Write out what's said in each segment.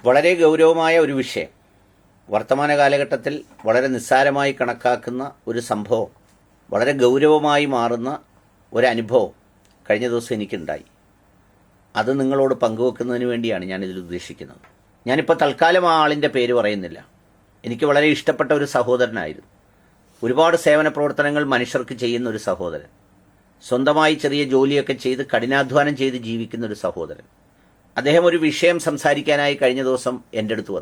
വളരെ ഗൗരവമായ ഒരു വിഷയം, വർത്തമാന കാലഘട്ടത്തിൽ വളരെ നിസ്സാരമായി കണക്കാക്കുന്ന ഒരു സംഭവം വളരെ ഗൗരവമായി മാറുന്ന ഒരനുഭവം കഴിഞ്ഞ ദിവസം എനിക്കുണ്ടായി. അത് നിങ്ങളോട് പങ്കുവെക്കുന്നതിന് വേണ്ടിയാണ് ഞാനിതിൽ ഉദ്ദേശിക്കുന്നത്. ഞാനിപ്പോൾ തൽക്കാലം ആ ആളിൻ്റെ പേര് പറയുന്നില്ല. എനിക്ക് വളരെ ഇഷ്ടപ്പെട്ട ഒരു സഹോദരനായിരുന്നു. ഒരുപാട് സേവന പ്രവർത്തനങ്ങൾ മനുഷ്യർക്ക് ചെയ്യുന്ന ഒരു സഹോദരൻ, സ്വന്തമായി ചെറിയ ജോലിയൊക്കെ ചെയ്ത് കഠിനാധ്വാനം ചെയ്ത് ജീവിക്കുന്ന ഒരു സഹോദരൻ. അദ്ദേഹം ഒരു വിഷയം സംസാരിക്കാനായി കഴിഞ്ഞ ദിവസം എൻ്റെ അടുത്ത്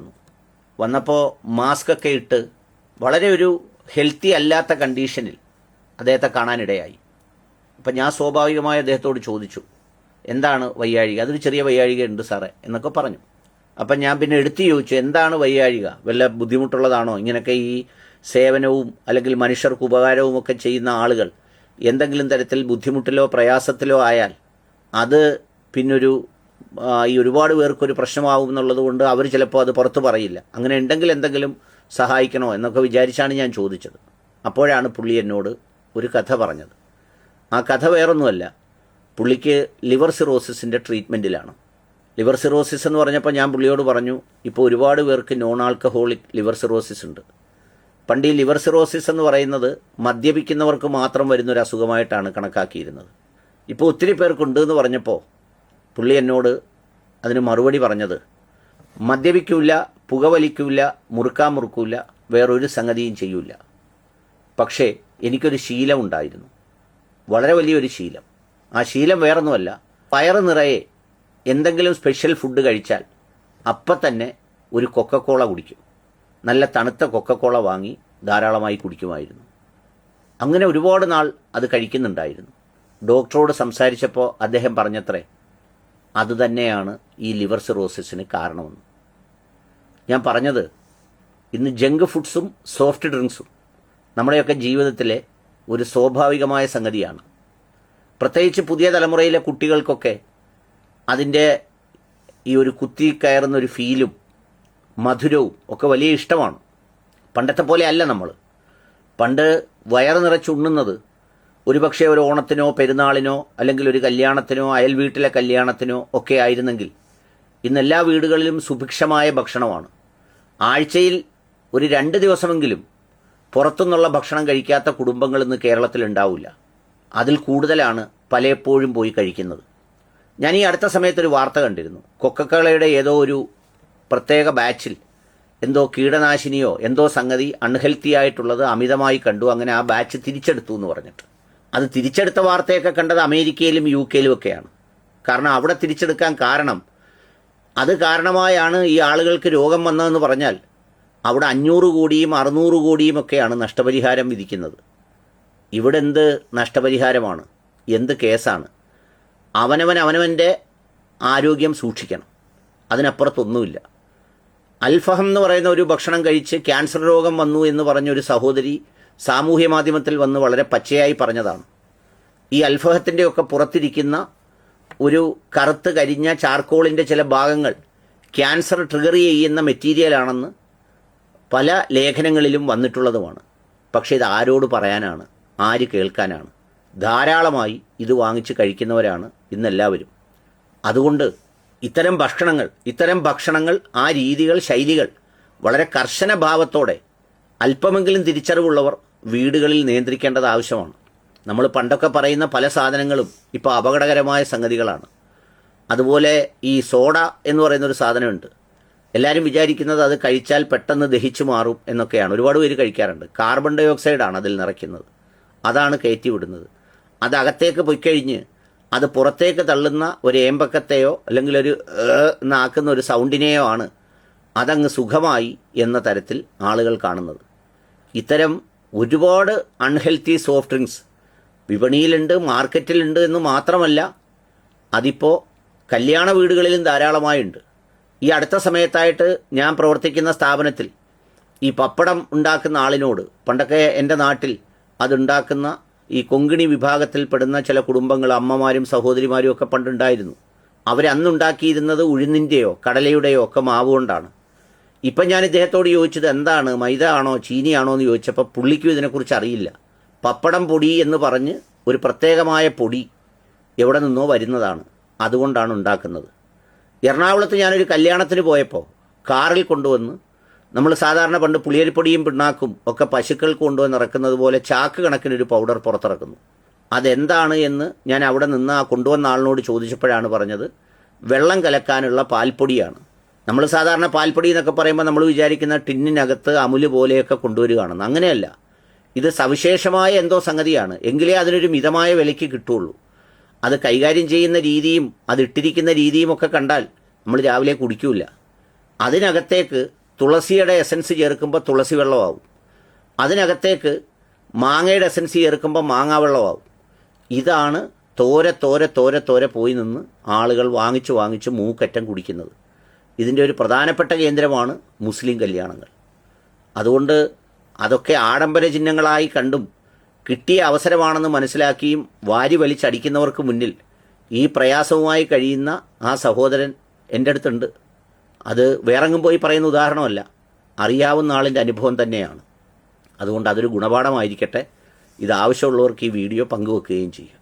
വന്നപ്പോൾ മാസ്കൊക്കെ ഇട്ട് വളരെ ഒരു ഹെൽത്തി അല്ലാത്ത കണ്ടീഷനിൽ അദ്ദേഹത്തെ കാണാനിടയായി. അപ്പം ഞാൻ സ്വാഭാവികമായി അദ്ദേഹത്തോട് ചോദിച്ചു, എന്താണ് വയ്യാഴിക? അതൊരു ചെറിയ വയ്യാഴിക ഉണ്ട് സാറേ എന്നൊക്കെ പറഞ്ഞു. അപ്പം ഞാൻ പിന്നെ എടുത്തു ചോദിച്ചു, എന്താണ് വയ്യാഴിക? വല്ല ബുദ്ധിമുട്ടുള്ളതാണോ? ഇങ്ങനെയൊക്കെ ഈ സേവനവും അല്ലെങ്കിൽ മനുഷ്യർക്ക് ഉപകാരവും ഒക്കെ ചെയ്യുന്ന ആളുകൾ എന്തെങ്കിലും തരത്തിൽ ബുദ്ധിമുട്ടിലോ പ്രയാസത്തിലോ ആയാൽ അത് പിന്നൊരു ഈ ഒരുപാട് പേർക്കൊരു പ്രശ്നമാവും എന്നുള്ളത് കൊണ്ട് അവർ ചിലപ്പോൾ അത് പുറത്ത് പറയില്ല. അങ്ങനെ ഉണ്ടെങ്കിൽ എന്തെങ്കിലും സഹായിക്കണോ എന്നൊക്കെ വിചാരിച്ചാണ് ഞാൻ ചോദിച്ചത്. അപ്പോഴാണ് പുള്ളി എന്നോട് ഒരു കഥ പറഞ്ഞത്. ആ കഥ വേറൊന്നുമല്ല, പുള്ളിക്ക് ലിവർ സിറോസിസിൻ്റെ ട്രീറ്റ്മെൻറ്റിലാണ്. ലിവർ സിറോസിസ് എന്ന് പറഞ്ഞപ്പോൾ ഞാൻ പുള്ളിയോട് പറഞ്ഞു, ഇപ്പോൾ ഒരുപാട് പേർക്ക് നോൺ ആൽക്കഹോളിക് ലിവർ സിറോസിസ് ഉണ്ട്. പണ്ട് ഈ ലിവർ സിറോസിസ് എന്ന് പറയുന്നത് മദ്യപിക്കുന്നവർക്ക് മാത്രം വരുന്നൊരു അസുഖമായിട്ടാണ് കണക്കാക്കിയിരുന്നത്. ഇപ്പോൾ ഒത്തിരി പേർക്കുണ്ട് എന്ന് പറഞ്ഞപ്പോൾ പുള്ളി എന്നോട് അതിന് മറുപടി പറഞ്ഞത്, മദ്യപിക്കില്ല, പുകവലിക്കില്ല, മുറുക്കൂല, വേറൊരു സംഗതിയും ചെയ്യൂല. പക്ഷേ എനിക്കൊരു ശീലമുണ്ടായിരുന്നു, വളരെ വലിയൊരു ശീലം. ആ ശീലം വേറൊന്നുമല്ല, വയറ് നിറയെ എന്തെങ്കിലും സ്പെഷ്യൽ ഫുഡ് കഴിച്ചാൽ അപ്പം തന്നെ ഒരു കൊക്കക്കോള കുടിക്കും. നല്ല തണുത്ത കൊക്കക്കോള വാങ്ങി ധാരാളമായി കുടിക്കുമായിരുന്നു. അങ്ങനെ ഒരുപാട് നാൾ അത് കഴിക്കുന്നുണ്ടായിരുന്നു. ഡോക്ടറോട് സംസാരിച്ചപ്പോൾ അദ്ദേഹം പറഞ്ഞത്രേ, അതുതന്നെയാണ് ഈ ലിവർ സിറോസിസിന് കാരണമെന്ന്. ഞാൻ പറഞ്ഞത്, ഇന്ന് ജങ്ക് ഫുഡ്സും സോഫ്റ്റ് ഡ്രിങ്ക്സും നമ്മുടെയൊക്കെ ജീവിതത്തിലെ ഒരു സ്വാഭാവികമായ സംഗതിയാണ്. പ്രത്യേകിച്ച് പുതിയ തലമുറയിലെ കുട്ടികൾക്കൊക്കെ അതിൻ്റെ ഈ ഒരു കുത്തിക്കയറുന്നൊരു ഫീലും മധുരവും ഒക്കെ വലിയ ഇഷ്ടമാണ്. പണ്ടത്തെ പോലെ അല്ല നമ്മൾ. പണ്ട് വയറ് നിറച്ചുണ്ണുന്നത് ഒരുപക്ഷെ ഒരു ഓണത്തിനോ പെരുന്നാളിനോ അല്ലെങ്കിൽ ഒരു കല്യാണത്തിനോ അയൽ വീട്ടിലെ കല്യാണത്തിനോ ഒക്കെ ആയിരുന്നെങ്കിൽ ഇന്ന് എല്ലാ വീടുകളിലും സുഭിക്ഷമായ ഭക്ഷണമാണ്. ആഴ്ചയിൽ ഒരു 2 ദിവസമെങ്കിലും പുറത്തുനിന്നുള്ള ഭക്ഷണം കഴിക്കാത്ത കുടുംബങ്ങൾ ഇന്ന് കേരളത്തിലുണ്ടാവില്ല. അതിൽ കൂടുതലാണ് പലപ്പോഴും പോയി കഴിക്കുന്നത്. ഞാൻ ഈ അടുത്ത സമയത്തൊരു വാർത്ത കണ്ടിരുന്നു. കൊക്കക്കോളയുടെ ഏതോ ഒരു പ്രത്യേക ബാച്ചിൽ എന്തോ കീടനാശിനിയോ എന്തോ സംഗതി അൺഹെൽത്തി ആയിട്ടുള്ളത് അമിതമായി കണ്ടു. അങ്ങനെ ആ ബാച്ച് തിരിച്ചെടുത്തു എന്ന് പറഞ്ഞിട്ട്, അത് തിരിച്ചെടുത്ത വാർത്തയൊക്കെ കണ്ടത് അമേരിക്കയിലും UK ഒക്കെയാണ്. കാരണം അവിടെ തിരിച്ചെടുക്കാൻ കാരണം, അത് കാരണമായാണ് ഈ ആളുകൾക്ക് രോഗം വന്നതെന്ന് പറഞ്ഞാൽ അവിടെ 500 കോടിയും 600 കോടിയും ഒക്കെയാണ് നഷ്ടപരിഹാരം വിധിക്കുന്നത്. ഇവിടെ എന്ത് നഷ്ടപരിഹാരമാണ്? എന്ത് കേസാണ്? അവനവൻ്റെ ആരോഗ്യം സൂക്ഷിക്കണം, അതിനപ്പുറത്തൊന്നുമില്ല. അൽഫഹം എന്ന് പറയുന്ന ഒരു ഭക്ഷണം കഴിച്ച് ക്യാൻസർ രോഗം വന്നു എന്ന് പറഞ്ഞൊരു സഹോദരി സാമൂഹ്യ മാധ്യമത്തിൽ വന്ന് വളരെ പച്ചയായി പറഞ്ഞതാണ്. ഈ അൽഫഹത്തിൻ്റെയൊക്കെ പുറത്തിരിക്കുന്ന ഒരു കറുത്ത് കരിഞ്ഞ ചാർക്കോളിൻ്റെ ചില ഭാഗങ്ങൾ ക്യാൻസർ ട്രിഗർ ചെയ്യുന്ന മെറ്റീരിയലാണെന്ന് പല ലേഖനങ്ങളിലും വന്നിട്ടുള്ളതുമാണ്. പക്ഷേ ഇത് ആരോട് പറയാനാണ്? ആര് കേൾക്കാനാണ്? ധാരാളമായി ഇത് വാങ്ങിച്ച് കഴിക്കുന്നവരാണ് ഇന്നെല്ലാവരും. അതുകൊണ്ട് ഇത്തരം ഭക്ഷണങ്ങൾ, ആ രീതികൾ, ശൈലികൾ വളരെ കർശന ഭാവത്തോടെ അല്പമെങ്കിലും തിരിച്ചറിവുള്ളവർ വീടുകളിൽ നിയന്ത്രിക്കേണ്ടത് ആവശ്യമാണ്. നമ്മൾ പണ്ടൊക്കെ പറയുന്ന പല സാധനങ്ങളും ഇപ്പോൾ അപകടകരമായ സംഗതികളാണ്. അതുപോലെ ഈ സോഡ എന്ന് പറയുന്നൊരു സാധനമുണ്ട്. എല്ലാവരും വിചാരിക്കുന്നത് അത് കഴിച്ചാൽ പെട്ടെന്ന് ദഹിച്ചു മാറും എന്നൊക്കെയാണ്. ഒരുപാട് പേര് കഴിക്കാറുണ്ട്. കാർബൺ ഡൈ ഓക്സൈഡാണ് അതിൽ നിറയ്ക്കുന്നത്, അതാണ് കയറ്റി വിടുന്നത്. അത് അകത്തേക്ക് പൊയ്ക്കഴിഞ്ഞ് അത് പുറത്തേക്ക് തള്ളുന്ന ഒരു ഏമ്പക്കത്തെയോ അല്ലെങ്കിൽ ഒരു എന്നാക്കുന്ന ഒരു സൗണ്ടിനെയോ ആണ് അതങ്ങ് സുഖമായി എന്ന തരത്തിൽ ആളുകൾ കാണുന്നത്. ഇത്തരം ഒരുപാട് അൺഹെൽത്തി സോഫ്റ്റ് ഡ്രിങ്ക്സ് വിപണിയിലുണ്ട്, മാർക്കറ്റിലുണ്ട് എന്ന് മാത്രമല്ല, അതിപ്പോൾ കല്യാണ വീടുകളിലും ധാരാളമായുണ്ട്. ഈ അടുത്ത സമയത്തായിട്ട് ഞാൻ പ്രവർത്തിക്കുന്ന സ്ഥാപനത്തിൽ ഈ പപ്പടം ഉണ്ടാക്കുന്ന ആളിനോട്, പണ്ടൊക്കെ എൻ്റെ നാട്ടിൽ അതുണ്ടാക്കുന്ന ഈ കൊങ്കിണി വിഭാഗത്തിൽപ്പെടുന്ന ചില കുടുംബങ്ങൾ, അമ്മമാരും സഹോദരിമാരും ഒക്കെ പണ്ടുണ്ടായിരുന്നു. അവരന്നുണ്ടാക്കിയിരുന്നത് ഉഴുന്നിൻ്റെയോ കടലയുടെയോ ഒക്കെ മാവ് കൊണ്ടാണ്. ഇപ്പം ഞാൻ ഇദ്ദേഹത്തോട് ചോദിച്ചത് എന്താണ്, മൈദ ആണോ ചീനിയാണോ എന്ന് ചോദിച്ചപ്പോൾ പുള്ളിക്കും ഇതിനെക്കുറിച്ച് അറിയില്ല. പപ്പടം പൊടി എന്ന് പറഞ്ഞ് ഒരു പ്രത്യേകമായ പൊടി എവിടെ നിന്നോ വരുന്നതാണ്, അതുകൊണ്ടാണ് ഉണ്ടാക്കുന്നത്. എറണാകുളത്ത് ഞാനൊരു കല്യാണത്തിന് പോയപ്പോൾ കാറിൽ കൊണ്ടുവന്ന് നമ്മൾ സാധാരണ പണ്ട് പുളിയരിപ്പൊടിയും പിണ്ണാക്കും ഒക്കെ പശുക്കൾക്ക് കൊണ്ടുവന്ന് ഇറക്കുന്നത് പോലെ ചാക്ക് കണക്കിനൊരു പൗഡർ പുറത്തിറക്കുന്നു. അതെന്താണ് എന്ന് ഞാൻ അവിടെ നിന്ന് ആ കൊണ്ടുവന്ന ആളിനോട് ചോദിച്ചപ്പോഴാണ് പറഞ്ഞത്, വെള്ളം കലക്കാനുള്ള പാൽപ്പൊടിയാണ്. നമ്മൾ സാധാരണ പാൽപ്പൊടി എന്നൊക്കെ പറയുമ്പോൾ നമ്മൾ വിചാരിക്കുന്ന ടിന്നിനകത്ത് അമുല് പോലെയൊക്കെ കൊണ്ടുവരികയാണെന്ന്. അങ്ങനെയല്ല, ഇത് സവിശേഷമായ എന്തോ സംഗതിയാണ്. എങ്കിലേ അതിനൊരു മിതമായ വിലയ്ക്ക് കിട്ടുള്ളൂ. അത് കൈകാര്യം ചെയ്യുന്ന രീതിയും അതിട്ടിരിക്കുന്ന രീതിയും ഒക്കെ കണ്ടാൽ നമ്മൾ രാവിലെ കുടിക്കൂല. അതിനകത്തേക്ക് തുളസിയുടെ എസൻസ് ചേർക്കുമ്പോൾ തുളസി വെള്ളമാവും, അതിനകത്തേക്ക് മാങ്ങയുടെ എസൻസ് ചേർക്കുമ്പോൾ മാങ്ങാ വെള്ളമാവും. ഇതാണ് തോരെ തോരെ തോരെ തോരെ പോയി നിന്ന് ആളുകൾ വാങ്ങിച്ച് മൂക്കറ്റം കുടിക്കുന്നത്. ഇതിൻ്റെ ഒരു പ്രധാനപ്പെട്ട കേന്ദ്രമാണ് മുസ്ലിം കല്യാണങ്ങൾ. അതുകൊണ്ട് അതൊക്കെ ആഡംബര ചിഹ്നങ്ങളായി കണ്ടും കിട്ടിയ അവസരമാണെന്ന് മനസ്സിലാക്കിയും വാരി വലിച്ചടിക്കുന്നവർക്ക് മുന്നിൽ ഈ പ്രയാസവുമായി കഴിയുന്ന ആ സഹോദരൻ എൻ്റെ അടുത്തുണ്ട്. അത് വേറെങ്ങും പോയി പറയുന്ന ഉദാഹരണമല്ല, അറിയാവുന്ന ആളിൻ്റെ അനുഭവം തന്നെയാണ്. അതുകൊണ്ട് അതൊരു ഗുണപാഠമായിരിക്കട്ടെ. ഇത് ആവശ്യമുള്ളവർക്ക് ഈ വീഡിയോ പങ്കുവെക്കുകയും ചെയ്യും.